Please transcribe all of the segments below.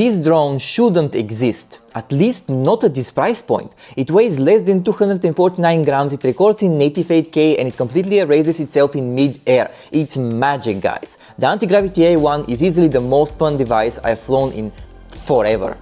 This drone shouldn't exist, at least not at this price point. It weighs less than 249 grams, it records in native 8K and it completely erases itself in mid-air. It's magic, guys. The Antigravity A1 is easily the most fun device I've flown in forever.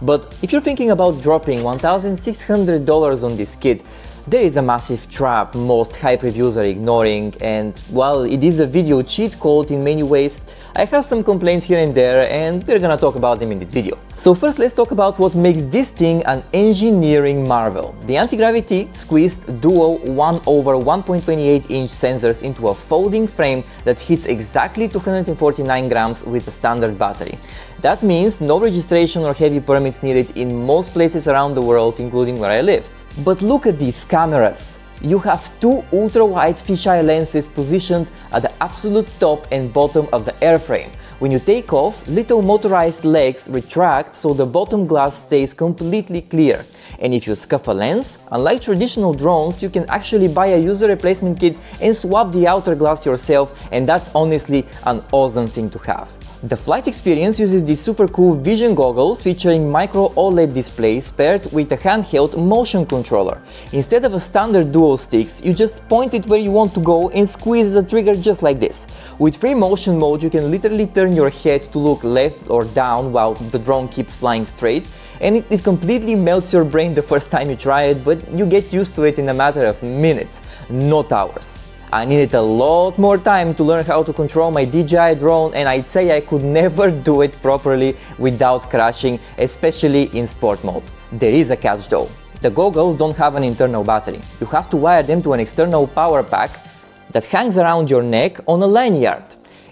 But if you're thinking about dropping $1,600 on this kit, there is a massive trap most hype reviews are ignoring, and while it is a video cheat code in many ways, I have some complaints here and there and we're gonna talk about them in this video. So first let's talk about what makes this thing an engineering marvel. The Antigravity squeezed dual 1/1.28-inch sensors into a folding frame that hits exactly 249 grams with a standard battery. That means no registration or heavy permits needed in most places around the world, including where I live. But look at these cameras. You have two ultra-wide fisheye lenses positioned at the absolute top and bottom of the airframe. When you take off, little motorized legs retract so the bottom glass stays completely clear. And if you scuff a lens, unlike traditional drones, you can actually buy a user replacement kit and swap the outer glass yourself, and that's honestly an awesome thing to have. The flight experience uses these super cool vision goggles featuring micro OLED displays paired with a handheld motion controller. Instead of a standard dual sticks, you just point it where you want to go and squeeze the trigger just like this. With free motion mode, you can literally turn your head to look left or down while the drone keeps flying straight, and it completely melts your brain the first time you try it, but you get used to it in a matter of minutes, not hours. I needed a lot more time to learn how to control my DJI drone, and I'd say I could never do it properly without crashing, especially in sport mode. There is a catch though. The goggles don't have an internal battery. You have to wire them to an external power pack that hangs around your neck on a lanyard.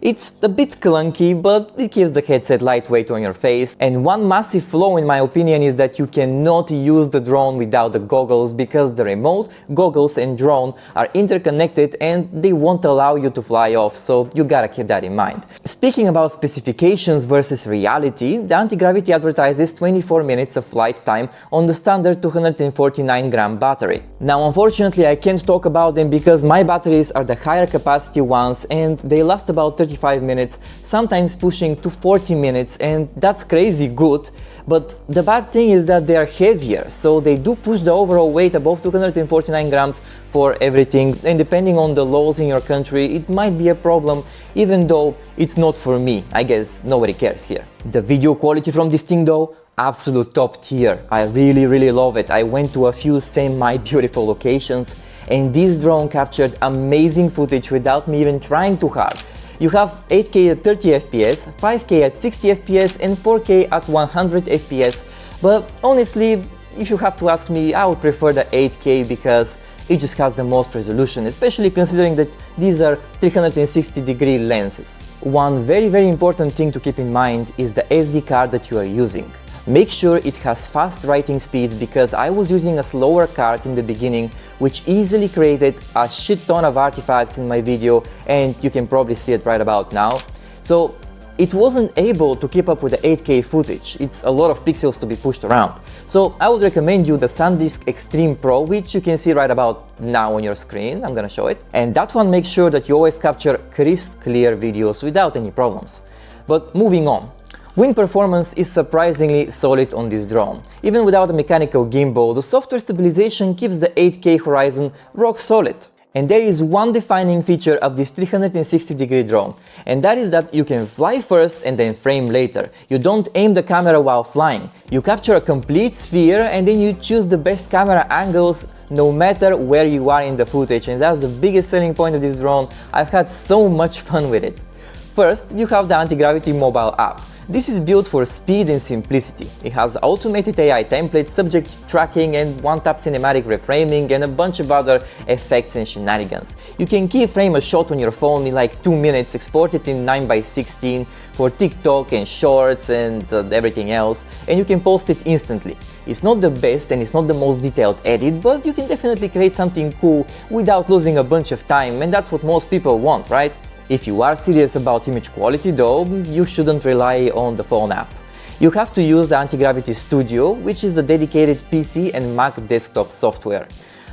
It's a bit clunky, but it keeps the headset lightweight on your face. And one massive flaw in my opinion is that you cannot use the drone without the goggles, because the remote, goggles and drone are interconnected and they won't allow you to fly off, so you gotta keep that in mind. Speaking about specifications versus reality, the Antigravity advertises 24 minutes of flight time on the standard 249 gram battery. Now unfortunately I can't talk about them because my batteries are the higher capacity ones and they last about 35 minutes, sometimes pushing to 40 minutes, and that's crazy good. But the bad thing is that they are heavier, so they do push the overall weight above 249 grams for everything, and depending on the laws in your country, it might be a problem, even though it's not for me. I guess nobody cares here. The video quality from this thing though, absolute top tier. I really love it. I went to a few semi-beautiful locations, and this drone captured amazing footage without me even trying too hard. You have 8K at 30 FPS, 5K at 60 FPS and 4K at 100 FPS, but honestly, if you have to ask me, I would prefer the 8K because it just has the most resolution, especially considering that these are 360-degree lenses. One very important thing to keep in mind is the SD card that you are using. Make sure it has fast writing speeds, because I was using a slower card in the beginning, which easily created a shit ton of artifacts in my video, and you can probably see it right about now. So it wasn't able to keep up with the 8K footage. It's a lot of pixels to be pushed around. So I would recommend you the SanDisk Extreme Pro, which you can see right about now on your screen. I'm gonna show it. And that one makes sure that you always capture crisp, clear videos without any problems. But moving on. Wind performance is surprisingly solid on this drone. Even without a mechanical gimbal, the software stabilization keeps the 8K horizon rock solid. And there is one defining feature of this 360-degree drone, and that is that you can fly first and then frame later. You don't aim the camera while flying. You capture a complete sphere and then you choose the best camera angles no matter where you are in the footage, and that's the biggest selling point of this drone. I've had so much fun with it. First, you have the Antigravity mobile app. This is built for speed and simplicity. It has automated AI templates, subject tracking and one-tap cinematic reframing and a bunch of other effects and shenanigans. You can keyframe a shot on your phone in like 2 minutes, export it in 9:16 for TikTok and shorts and everything else, and you can post it instantly. It's not the best and it's not the most detailed edit, but you can definitely create something cool without losing a bunch of time, and that's what most people want, right? If you are serious about image quality though, you shouldn't rely on the phone app. You have to use the Antigravity Studio, which is a dedicated PC and Mac desktop software.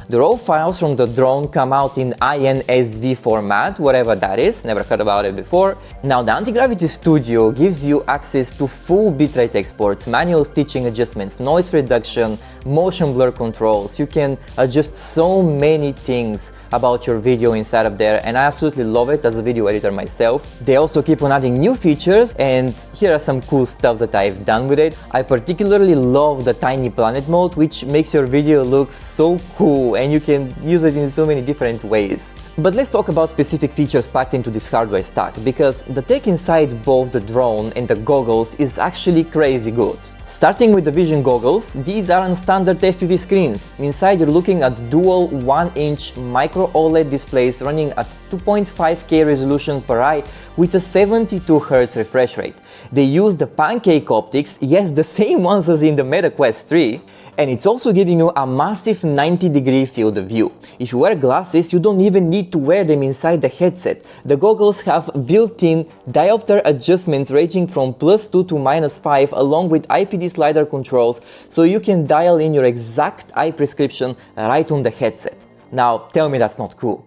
The raw files from the drone come out in INSV format, whatever that is, never heard about it before. Now the Antigravity Studio gives you access to full bitrate exports, manual stitching adjustments, noise reduction, motion blur controls. You can adjust so many things about your video inside of there, and I absolutely love it as a video editor myself. They also keep on adding new features, and here are some cool stuff that I've done with it. I particularly love the tiny planet mode, which makes your video look so cool and you can use it in so many different ways. But let's talk about specific features packed into this hardware stack, because the tech inside both the drone and the goggles is actually crazy good. Starting with the vision goggles, these are on standard FPV screens. Inside you're looking at dual 1-inch micro OLED displays running at 2.5K resolution per eye with a 72Hz refresh rate. They use the pancake optics, yes, the same ones as in the Meta Quest 3, and it's also giving you a massive 90-degree field of view. If you wear glasses, you don't even need to wear them inside the headset. The goggles have built-in diopter adjustments ranging from +2 to -5, along with IPD slider controls, so you can dial in your exact eye prescription right on the headset. Now, tell me that's not cool.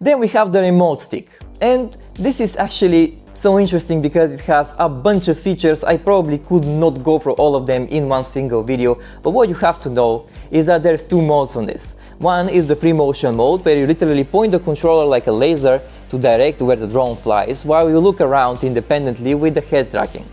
Then we have the remote stick, and this is actually so interesting because it has a bunch of features. I probably could not go through all of them in one single video, but what you have to know is that there's two modes on this. One is the free motion mode, where you literally point the controller like a laser to direct where the drone flies, while you look around independently with the head tracking.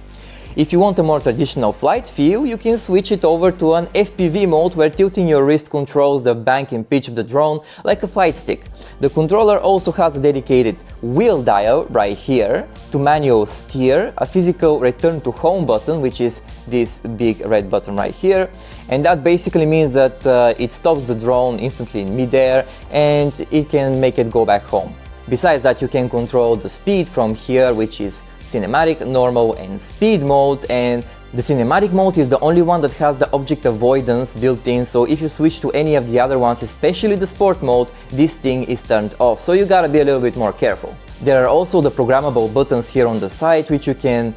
If you want a more traditional flight feel, you can switch it over to an FPV mode, where tilting your wrist controls the bank and pitch of the drone like a flight stick. The controller also has a dedicated wheel dial right here to manual steer, a physical return to home button, which is this big red button right here, and that basically means that it stops the drone instantly in midair and it can make it go back home. Besides that, you can control the speed from here, which is cinematic, normal and speed mode, and the cinematic mode is the only one that has the object avoidance built in, so if you switch to any of the other ones, especially the sport mode, this thing is turned off, so you gotta be a little bit more careful. There are also the programmable buttons here on the side, which you can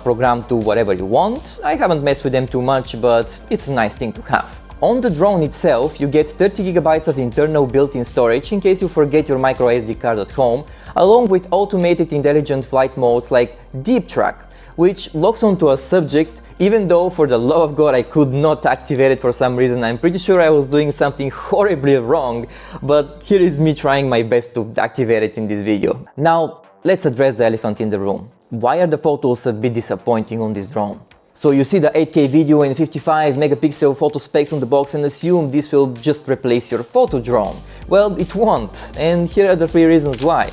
program to whatever you want. I haven't messed with them too much, but it's a nice thing to have. On the drone itself, you get 30 GB of internal built-in storage in case you forget your micro SD card at home, along with automated intelligent flight modes like Deep Track, which locks onto a subject, even though for the love of God I could not activate it for some reason. I'm pretty sure I was doing something horribly wrong, but here is me trying my best to activate it in this video. Now, let's address the elephant in the room. Why are the photos a bit disappointing on this drone? So you see the 8K video and 55 megapixel photo specs on the box and assume this will just replace your photo drone. Well, it won't, and here are the 3 reasons why.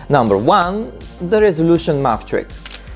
Number 1, the resolution math trick.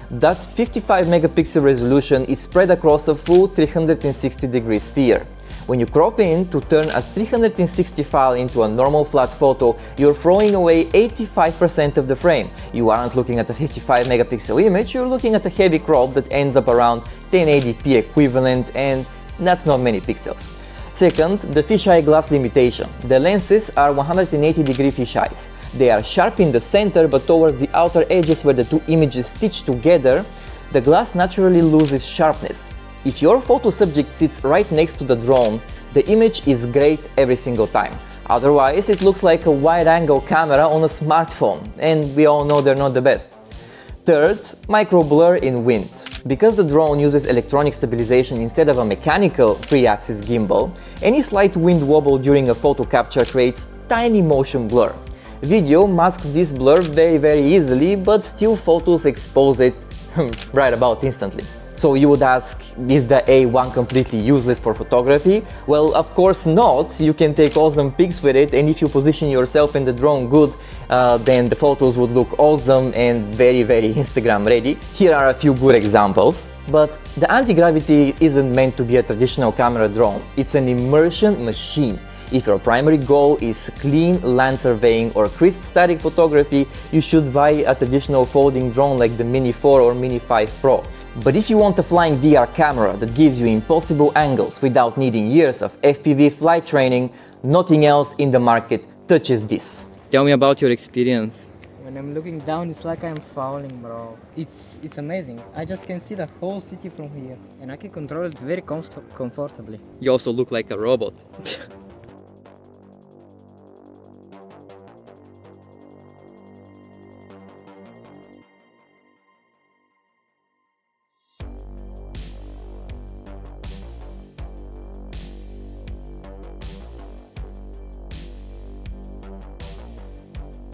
That 55 megapixel resolution is spread across a full 360-degree sphere. When you crop in to turn a 360 file into a normal flat photo, you're throwing away 85% of the frame. You aren't looking at a 55 megapixel image, you're looking at a heavy crop that ends up around 1080p equivalent, and that's not many pixels. Second, the fisheye glass limitation. The lenses are 180-degree fisheyes. They are sharp in the center, but towards the outer edges where the two images stitch together, the glass naturally loses sharpness. If your photo subject sits right next to the drone, the image is great every single time. Otherwise, it looks like a wide-angle camera on a smartphone, and we all know they're not the best. Third, micro blur in wind. Because the drone uses electronic stabilization instead of a mechanical 3-axis gimbal, any slight wind wobble during a photo capture creates tiny motion blur. Video masks this blur very easily, but still photos expose it right about instantly. So you would ask, is the A1 completely useless for photography? Well, of course not. You can take awesome pics with it, and if you position yourself and the drone good, then the photos would look awesome and very Instagram ready. Here are a few good examples. But the Antigravity isn't meant to be a traditional camera drone. It's an immersion machine. If your primary goal is clean land surveying or crisp static photography, you should buy a traditional folding drone like the Mini 4 or Mini 5 Pro. But if you want a flying VR camera that gives you impossible angles without needing years of FPV flight training, nothing else in the market touches this. Tell me about your experience. When I'm looking down, it's like I'm falling, bro. It's amazing. I just can see the whole city from here, and I can control it very comfortably. You also look like a robot.